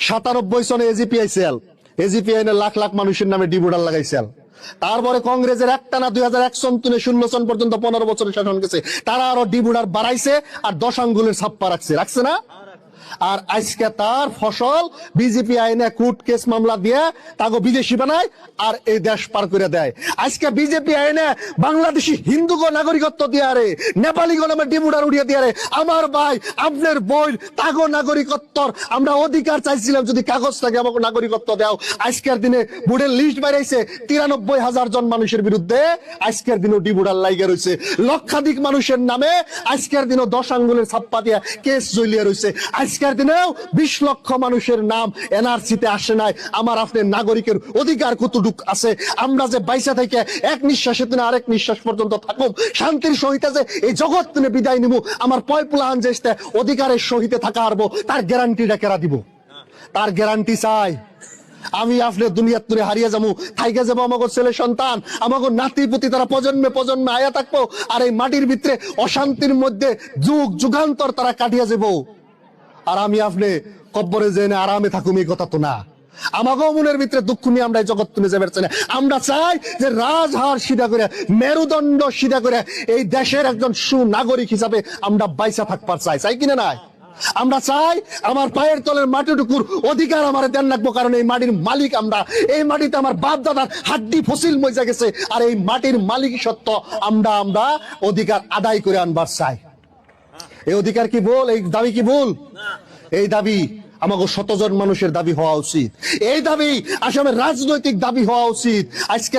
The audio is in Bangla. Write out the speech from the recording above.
97 সনে এজিপিআই সেল, এজিপিআই লাখ লাখ মানুষের নামে ডিবুডার লাগাইছেন। তারপরে কংগ্রেসের একটানা 2001 সন তুলে 0 সন পর্যন্ত 15 বছরের শাসন গেছে, তারা আরো ডিবুডার বাড়াইছে আর 10 আঙ্গুলের ছাপ্পা রাখছে না। আর আজকে তার ফসল বিজেপি আইনে কোর্ট কেস মামলা দিয়ে তাকে বিদেশি বানায় আর এই দেশ পার করে দেয়। আজকে বিজেপি আইনে বাংলাদেশি হিন্দুকে নাগরিকত্ব দিয়ে আরে নেপালিগো নামে ডিবুডার উড়িয়ে দিয়ে আরে। আমার ভাই আপনার বই তাগো নাগরিকত্বর আমরা অধিকার চাইছিলাম, যদি কাগজ থাকে আমাকে নাগরিকত্ব দাও। আজকের দিনে বুড়ের লিস্ট বাইরাইছে 93,000 জন মানুষের বিরুদ্ধে, আজকের দিনও ডিবুডার লাইগা রয়েছে লক্ষাধিক মানুষের নামে। আজকের দিনও 10 আঙ্গুলের ছাপ্পা দিয়ে কেস জ্বলিয়ে রয়েছে। আজকের দিনেও 20 লক্ষ মানুষের নাম এনআরসিতে আসে নাই। আমার আপনার নাগরিকের অধিকার কতটুক আছে? আমরা যে বাইসা থেকে এক নিঃশ্বাসে তিনি আরেক নিঃশ্বাস পর্যন্ত থাকুম শান্তির সহিত, যে এই জগৎ তুমি বিদায় নিব, আমার পয়পুলাহান যে অধিকারের সহিতে থাকা হারবো, তার গ্যারান্টিটা কেরা দিব? তার গ্যারান্টি চাই। আমি আপনার দুনিয়ার তুলে হারিয়ে যাবো, থাইকে যাবো আমাকে ছেলে সন্তান, আমাকে নাতি পুতি, তারা প্রজন্মে প্রজন্মে আয়া থাকবো। আর এই মাটির ভিতরে অশান্তির মধ্যে যুগ যুগান্তর তারা কাটিয়ে যাবো। আর আমি আপনি কব্বরে জেনে আরামে থাকুম, এই কথা তো না। আমাকেও মনের ভিতরে দুঃখ নিয়ে আমরা জগৎ তুলে যাবে চাই না। আমরা চাই যে রাজহার সিধা করে, মেরুদণ্ড সিধা করে এই দেশের একজন সুনাগরিক হিসাবে আমরা বাইসা থাকবার চাই কিনা নাই? আমরা চাই আমার পায়ের তলের মাটিটুকুর অধিকার আমার দেন রাখবো, কারণ এই মাটির মালিক আমরা। এই মাটিতে আমার বাপ দাদার হাড্ডি ফসিল মজা গেছে, আর এই মাটির মালিক সত্য আমরা অধিকার আদায় করে আনবার চাই। এই অধিকার কি ভুল? এই দাবি কি ভুল? এই দাবি আমাকে 100 জন মানুষের দাবি হওয়া উচিত। এই দাবি আসামের রাজনৈতিক দাবি হওয়া উচিত। আজকে